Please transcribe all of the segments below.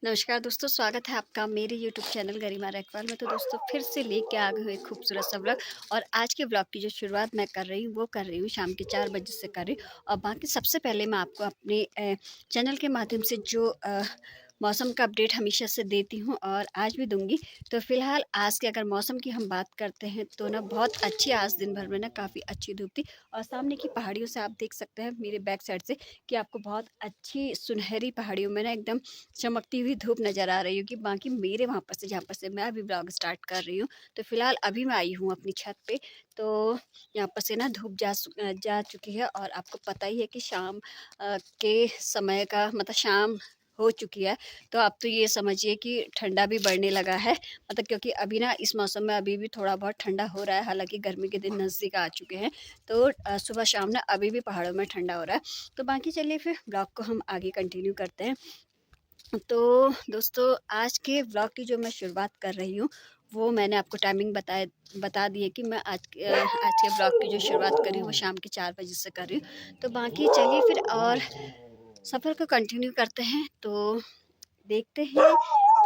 नमस्कार दोस्तों, स्वागत है आपका मेरे यूट्यूब चैनल गरिमा रैकवाल में। तो दोस्तों फिर से लेके आ गए हूँ एक खूबसूरत सा व्लॉग। और आज के व्लॉग की जो शुरुआत मैं कर रही हूँ वो कर रही हूँ शाम के 4 बजे से कर रही हूँ। और बाकी सबसे पहले मैं आपको अपने चैनल के माध्यम से जो मौसम का अपडेट हमेशा से देती हूँ और आज भी दूंगी। तो फिलहाल आज के अगर मौसम की हम बात करते हैं तो ना बहुत अच्छी, आज दिन भर में ना काफ़ी अच्छी धूप थी। और सामने की पहाड़ियों से आप देख सकते हैं मेरे बैक साइड से कि आपको बहुत अच्छी सुनहरी पहाड़ियों में ना एकदम चमकती हुई धूप नज़र आ रही होगी। बाकी मेरे वहाँ पर से, जहाँ पर से मैं अभी ब्लॉग स्टार्ट कर रही हूँ, तो फ़िलहाल अभी मैं आई हूँ अपनी छत पे। तो यहाँ पर से ना धूप जा चुकी है और आपको पता ही है कि शाम के समय का मतलब शाम हो चुकी है। तो आप तो ये समझिए कि ठंडा भी बढ़ने लगा है, मतलब क्योंकि अभी ना इस मौसम में अभी भी थोड़ा बहुत ठंडा हो रहा है, हालाँकि गर्मी के दिन नज़दीक आ चुके हैं। तो सुबह शाम ना अभी भी पहाड़ों में ठंडा हो रहा है। तो बाकी चलिए फिर ब्लॉग को हम आगे कंटिन्यू करते हैं। तो दोस्तों आज के व्लॉग की जो मैं शुरुआत कर रही हूँ वो मैंने आपको टाइमिंग बता दी है कि मैं आज के व्लॉग की जो शुरुआत कर रही हूँ वो शाम के 4 बजे से कर रही हूँ। तो बाकी चलिए फिर और सफ़र को कंटिन्यू करते हैं, तो देखते हैं।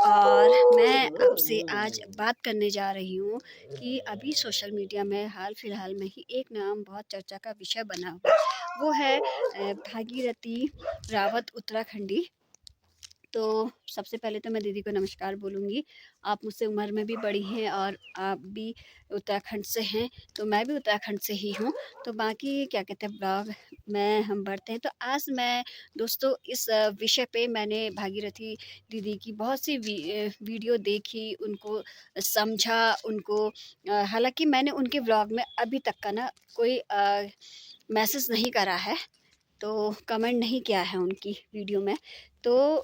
और मैं आपसे आज बात करने जा रही हूँ कि अभी सोशल मीडिया में हाल फिलहाल में ही एक नाम बहुत चर्चा का विषय बना हुआ है। वो है भागीरथी रावत उत्तराखंडी। तो सबसे पहले तो मैं दीदी को नमस्कार बोलूँगी। आप मुझसे उम्र में भी बड़ी हैं और आप भी उत्तराखंड से हैं, तो मैं भी उत्तराखंड से ही हूँ। तो बाकी क्या कहते हैं ब्लॉग में हम बढ़ते हैं। तो आज मैं दोस्तों इस विषय पे मैंने भागीरथी दीदी की बहुत सी वीडियो देखी, उनको समझा, उनको हालाँकि मैंने उनके व्लॉग में अभी तक का ना कोई मैसेज नहीं करा है, तो कमेंट नहीं किया है उनकी वीडियो में। तो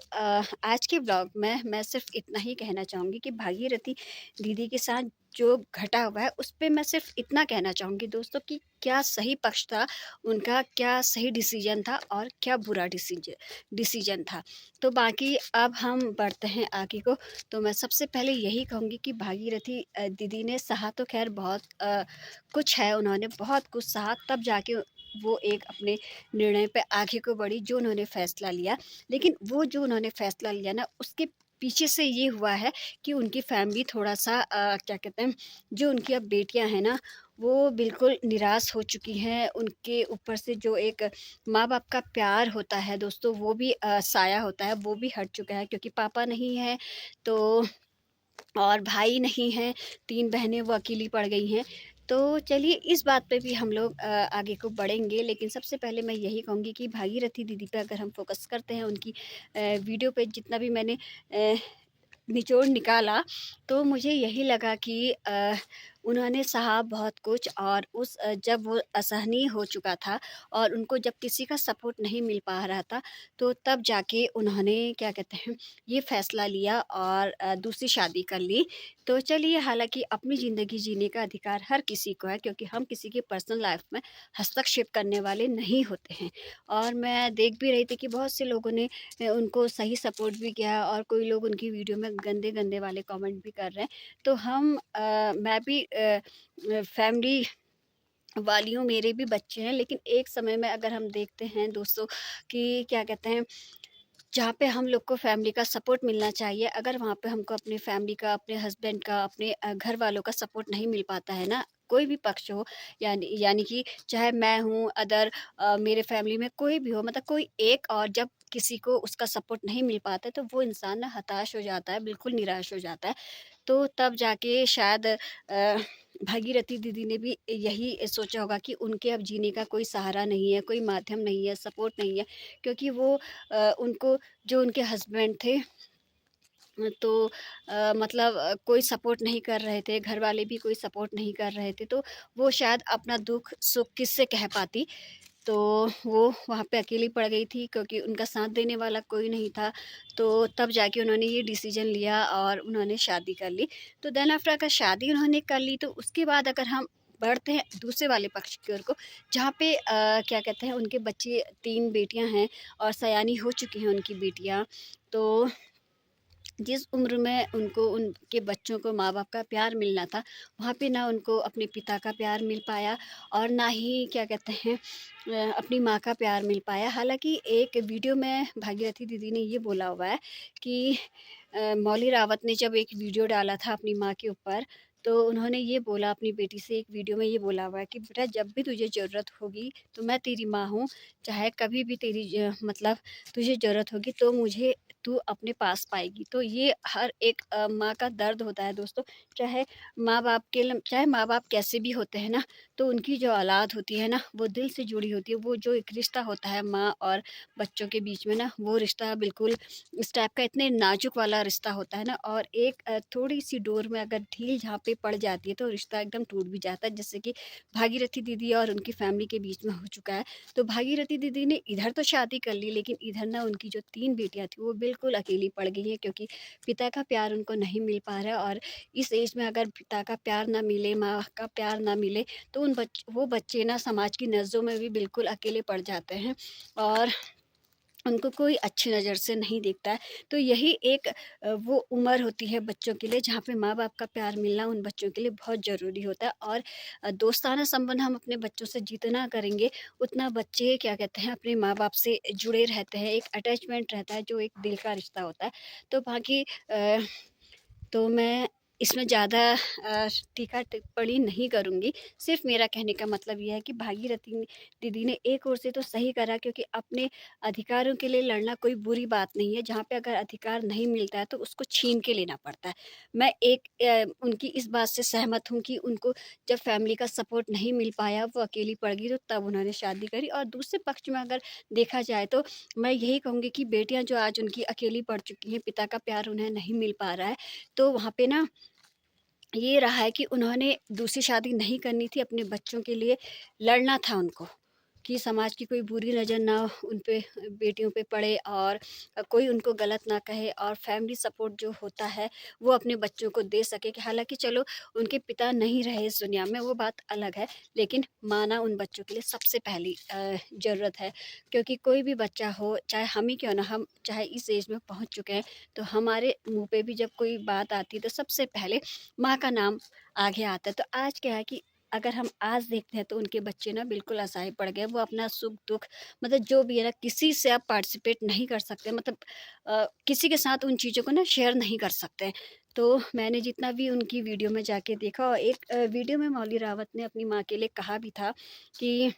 आज के ब्लॉग में मैं सिर्फ़ इतना ही कहना चाहूँगी कि भागीरथी दीदी के साथ जो घटा हुआ है उस पे मैं सिर्फ़ इतना कहना चाहूँगी दोस्तों कि क्या सही पक्ष था उनका, क्या सही डिसीज़न था और क्या बुरा डिसीज़न था। तो बाकी अब हम बढ़ते हैं आगे को। तो मैं सबसे पहले यही कहूँगी कि भागीरथी दीदी ने सहा तो ख़ैर बहुत कुछ है, उन्होंने बहुत कुछ सहा तब जाके वो एक अपने निर्णय पे आगे को बढ़ी, जो उन्होंने फ़ैसला लिया। लेकिन वो जो उन्होंने फ़ैसला लिया ना उसके पीछे से ये हुआ है कि उनकी फ़ैमिली थोड़ा-सा क्या कहते हैं, जो उनकी अब बेटियाँ हैं ना, वो बिल्कुल निराश हो चुकी हैं। उनके ऊपर से जो एक माँ-बाप का प्यार होता है दोस्तों, वो भी साया होता है, वो भी हट चुका है क्योंकि पापा नहीं हैं, तो और भाई नहीं हैं, 3 बहनें वो अकेली पड़ गई हैं। तो चलिए इस बात पे भी हम लोग आगे को बढ़ेंगे, लेकिन सबसे पहले मैं यही कहूँगी कि भागीरथी दीदी पे अगर हम फ़ोकस करते हैं, उनकी वीडियो पे जितना भी मैंने अ, निचोड़ निकाला, तो मुझे यही लगा कि उन्होंने सहा बहुत कुछ। और जब वो असहनीय हो चुका था और उनको जब किसी का सपोर्ट नहीं मिल पा रहा था, तो तब जाके उन्होंने क्या कहते हैं, ये फ़ैसला लिया और दूसरी शादी कर ली। तो चलिए, हालाँकि अपनी ज़िंदगी जीने का अधिकार हर किसी को है, क्योंकि हम किसी की पर्सनल लाइफ़ में हस्तक्षेप करने वाले नहीं होते हैं। और मैं देख भी रही थी कि बहुत से लोगों ने उनको सही सपोर्ट भी किया और कोई लोग उनकी वीडियो में गंदे-गंदे वाले कमेंट भी कर रहे हैं। तो मैं भी फैमिली वाली हूँ, मेरे भी बच्चे हैं, लेकिन एक समय में अगर हम देखते हैं दोस्तों कि क्या कहते हैं, जहाँ पे हम लोग को फैमिली का सपोर्ट मिलना चाहिए, अगर वहाँ पे हमको अपनी फैमिली का, अपने हस्बैंड का, अपने घर वालों का सपोर्ट नहीं मिल पाता है ना, कोई भी पक्ष हो, यानी यानी कि चाहे मैं हूँ, मेरे फैमिली में कोई भी हो, मतलब कोई एक, और जब किसी को उसका सपोर्ट नहीं मिल पाता है, तो वो इंसान ना हताश हो जाता है, बिल्कुल निराश हो जाता है। तो तब जाके शायद भागीरथी दीदी ने भी यही सोचा होगा कि उनके अब जीने का कोई सहारा नहीं है, कोई माध्यम नहीं है, सपोर्ट नहीं है, क्योंकि वो उनको, जो उनके हस्बैंड थे, तो मतलब कोई सपोर्ट नहीं कर रहे थे, घरवाले भी कोई सपोर्ट नहीं कर रहे थे, तो वो शायद अपना दुःख-सुख किससे कह पाती। तो वो वहाँ पे अकेली पड़ गई थी क्योंकि उनका साथ देने वाला कोई नहीं था। तो तब जाके उन्होंने ये डिसीज़न लिया और उन्होंने शादी कर ली। तो देन आफ्टर अगर शादी उन्होंने कर ली, तो उसके बाद अगर हम बढ़ते हैं दूसरे वाले पक्ष की ओर को, जहाँ पे क्या कहते हैं, उनके बच्चे, 3 बेटियाँ हैं और सयानी हो चुकी हैं उनकी बेटियाँ। तो जिस उम्र में उनको उनके बच्चों को माँ-बाप का प्यार मिलना था, वहाँ पे ना उनको अपने पिता का प्यार मिल पाया और ना ही क्या कहते हैं अपनी माँ का प्यार मिल पाया। हालाँकि एक वीडियो में भागीरथी दीदी ने ये बोला हुआ है कि मौली रावत ने जब एक वीडियो डाला था अपनी माँ के ऊपर, तो उन्होंने ये बोला अपनी बेटी से, एक वीडियो में ये बोला हुआ है कि बेटा जब भी तुझे ज़रूरत होगी, तो मैं तेरी माँ हूँ, चाहे कभी भी तेरी मतलब तुझे ज़रूरत होगी तो मुझे तू अपने पास पाएगी। तो ये हर एक माँ का दर्द होता है दोस्तों, चाहे माँ-बाप कैसे भी होते हैं ना, तो उनकी जो औलाद होती है ना, वो दिल से जुड़ी होती है। वो जो एक रिश्ता होता है माँ और बच्चों के बीच में ना, वो रिश्ता बिल्कुल इस टाइप का इतने नाज़ुक वाला रिश्ता होता है ना, और एक थोड़ी-सी डोर में अगर ढील जहाँ पे पड़ जाती है, तो रिश्ता एकदम टूट भी जाता है। जैसे कि भागीरथी दीदी और उनकी फैमिली के बीच में हो चुका है। तो भागीरथी दीदी ने इधर तो शादी कर ली, लेकिन इधर ना उनकी जो 3 बेटियाँ थी वो बिल्कुल अकेली पड़ गई हैं, क्योंकि पिता का प्यार उनको नहीं मिल पा रहा है। और इस एज में अगर पिता का प्यार ना मिले, माँ का प्यार ना मिले, तो वो बच्चे ना समाज की नज़रों में भी बिल्कुल अकेले पड़ जाते हैं और उनको कोई अच्छी नज़र से नहीं देखता है। तो यही एक वो उम्र होती है बच्चों के लिए, जहाँ पे माँ-बाप का प्यार मिलना उन बच्चों के लिए बहुत ज़रूरी होता है। और दोस्ताना संबंध हम अपने बच्चों से जितना करेंगे, उतना बच्चे क्या कहते हैं अपने माँ-बाप से जुड़े रहते हैं। एक अटैचमेंट रहता है, जो एक दिल का रिश्ता होता है। तो बाकी तो मैं इसमें ज़्यादा टीका-टिप्पणी नहीं करूँगी। सिर्फ़ मेरा कहने का मतलब ये है कि भागीरथी दीदी ने एक ओर से तो सही करा, क्योंकि अपने अधिकारों के लिए लड़ना कोई बुरी बात नहीं है। जहाँ पे अगर अधिकार नहीं मिलता है, तो उसको छीन के लेना पड़ता है। मैं उनकी इस बात से सहमत हूँ कि उनको जब फ़ैमिली का सपोर्ट नहीं मिल पाया, वो अकेली पड़ गई, तो तब उन्होंने शादी करी। और दूसरे पक्ष में अगर देखा जाए, तो मैं यही कहूँगी कि बेटियाँ जो आज उनकी अकेली पड़ चुकी हैं, पिता का प्यार उन्हें नहीं मिल पा रहा है, तो वहाँ पे ना ये रहा है कि उन्होंने दूसरी शादी नहीं करनी थी, अपने बच्चों के लिए लड़ना था उनको, कि समाज की कोई बुरी नज़र ना उन पे बेटियों पे पड़े, और कोई उनको गलत ना कहे, और फैमिली सपोर्ट जो होता है, वो अपने बच्चों को दे सके। कि हालाँकि चलो उनके पिता नहीं रहे इस दुनिया में, वो बात अलग है, लेकिन माँ ना उन बच्चों के लिए सबसे पहली ज़रूरत है। क्योंकि कोई भी बच्चा हो, चाहे हम ही क्यों ना, हम चाहे इस एज में पहुँच चुके हैं, तो हमारे मुँह पे भी जब कोई बात आती है, तो सबसे पहले माँ का नाम आगे आता है। तो आज क्या है कि अगर हम आज देखते हैं, तो उनके बच्चे ना बिल्कुल असहाय पड़ गए। वो अपना सुख-दुःख मतलब जो भी है ना, किसी से आप पार्टिसिपेट नहीं कर सकते, मतलब किसी के साथ उन चीज़ों को ना शेयर नहीं कर सकते। तो मैंने जितना भी उनकी वीडियो में जाके देखा, और एक वीडियो में मौली रावत ने अपनी माँ के लिए कहा भी था कि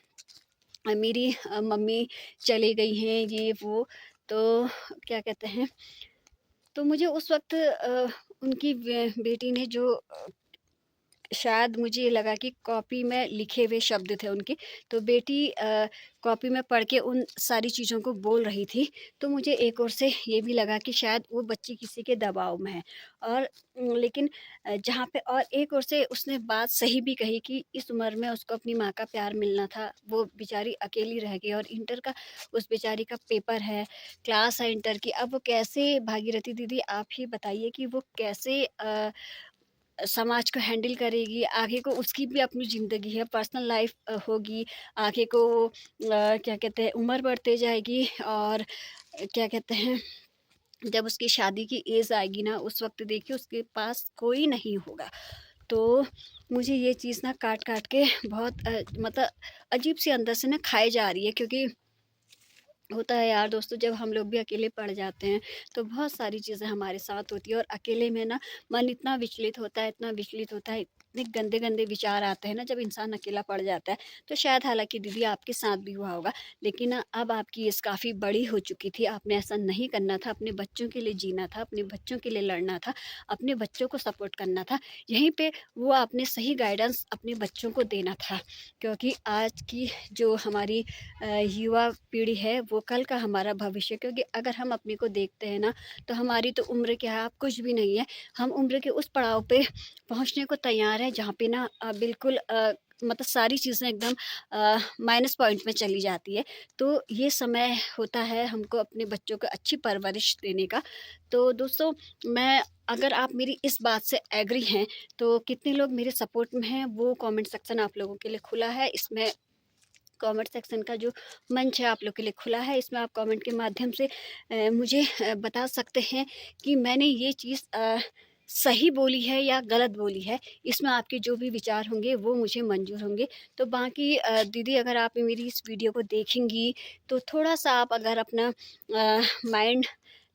मेरी मम्मी चली गई हैं, ये वो। तो क्या कहते हैं, तो मुझे उस वक़्त उनकी बेटी ने जो शायद मुझे ये लगा कि कॉपी में लिखे हुए शब्द थे उनके, तो बेटी कॉपी में पढ़ के उन सारी चीज़ों को बोल रही थी। तो मुझे एक ओर से ये भी लगा कि शायद वो बच्ची किसी के दबाव में है, और लेकिन जहाँ पे और एक ओर से उसने बात सही भी कही कि इस उम्र में उसको अपनी माँ का प्यार मिलना था, वो बेचारी अकेली रह गई, और इंटर का उस बेचारी का पेपर है, क्लास है इंटर की। अब वो कैसे, भागीरथी दीदी आप ही बताइए कि वो कैसे समाज को हैंडल करेगी, आगे को उसकी भी अपनी ज़िंदगी है, पर्सनल लाइफ़ होगी, आगे को क्या कहते हैं उम्र बढ़ते जाएगी, और क्या कहते हैं जब उसकी शादी की एज आएगी ना, उस वक़्त देखिए उसके पास कोई नहीं होगा। तो मुझे ये चीज़ ना काट-काट के बहुत मतलब अजीब-सी अंदर से ना खाए जा रही है, क्योंकि होता है यार दोस्तों, जब हम लोग भी अकेले पड़ जाते हैं, तो बहुत सारी चीज़ें हमारे साथ होती है, और अकेले में ना मन इतना विचलित होता है, इतना विचलित होता है, इतने गंदे-गंदे विचार आते हैं ना जब इंसान अकेला पड़ जाता है। तो शायद हालाँकि दीदी आपके साथ भी हुआ होगा, लेकिन ना अब आपकी एज काफ़ी बड़ी हो चुकी थी, आपने ऐसा नहीं करना था, अपने बच्चों के लिए जीना था, अपने बच्चों के लिए लड़ना था, अपने बच्चों को सपोर्ट करना था। यहीं पे वो आपने सही गाइडेंस अपने बच्चों को देना था, क्योंकि आज की जो हमारी युवा पीढ़ी है, वो कल का हमारा भविष्य है। क्योंकि अगर हम अपने को देखते हैं ना, तो हमारी तो उम्र क्या है, अब कुछ भी नहीं है। हम उम्र के उस पड़ाव पे पहुँचने को तैयार हैं, जहाँ पे ना बिल्कुल मतलब सारी चीज़ें एकदम माइनस पॉइंट में चली जाती है। तो ये समय होता है हमको अपने बच्चों को अच्छी परवरिश देने का। तो दोस्तों, मैं अगर आप मेरी इस बात से एग्री हैं, तो कितने लोग मेरे सपोर्ट में हैं, वो कमेंट सेक्शन आप लोगों के लिए खुला है। इसमें कमेंट सेक्शन का जो मंच है आप लोग के लिए खुला है। इसमें आप कमेंट के माध्यम से मुझे बता सकते हैं कि मैंने ये चीज़ सही बोली है या गलत बोली है। इसमें आपके जो भी विचार होंगे वो मुझे मंज़ूर होंगे। तो बाकी दीदी, अगर आप मेरी इस वीडियो को देखेंगी तो थोड़ा-सा आप अगर अपना माइंड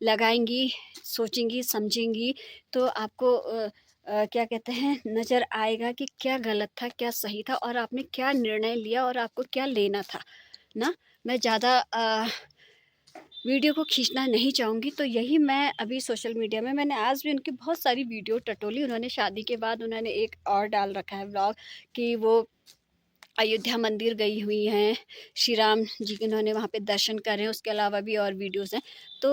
लगाएँगी, सोचेंगी, समझेंगी, तो आपको क्या कहते हैं, नज़र आएगा कि क्या गलत था, क्या सही था और आपने क्या निर्णय लिया और आपको क्या लेना था, ना? मैं ज़्यादा वीडियो को खींचना नहीं चाहूँगी, तो यही मैं अभी सोशल मीडिया में मैंने आज भी उनकी बहुत सारी वीडियो टटोली। उन्होंने शादी के बाद उन्होंने एक और डाल रखा है व्लॉग कि वो अयोध्या मंदिर गई हुई हैं, श्री राम जी के उन्होंने वहाँ पे दर्शन करे हैं, उसके अलावा भी और वीडियोज़ हैं। तो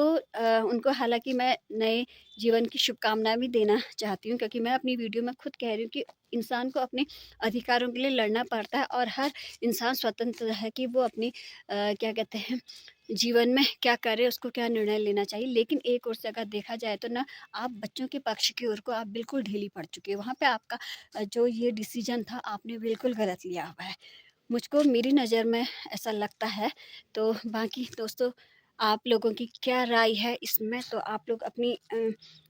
उनको हालाँकि मैं नए जीवन की शुभकामनाएँ भी देना चाहती हूँ, क्योंकि मैं अपनी वीडियो में खुद कह रही हूँ कि इंसान को अपने अधिकारों के लिए लड़ना पड़ता है और हर इंसान स्वतंत्र है कि वो अपनी क्या कहते हैं, जीवन में क्या करे, उसको क्या निर्णय लेना चाहिए। लेकिन एक ओर से अगर देखा जाए तो ना, आप बच्चों के पक्ष की ओर को आप बिल्कुल ढीली पड़ चुकी है। वहाँ पे आपका जो ये डिसीज़न था आपने बिल्कुल गलत लिया हुआ है। मुझको मेरी नज़र में ऐसा लगता है। तो बाकी दोस्तों, आप लोगों की क्या राय है इसमें? तो आप लोग अपनी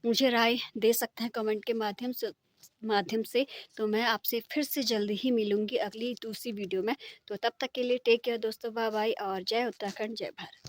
मुझे राय दे सकते हैं कमेंट के माध्यम से। तो मैं आपसे फिर से जल्दी ही मिलूँगी अगली दूसरी वीडियो में। तो तब तक के लिए टेक केयर दोस्तों, बाय बाय और जय उत्तराखंड, जय भारत।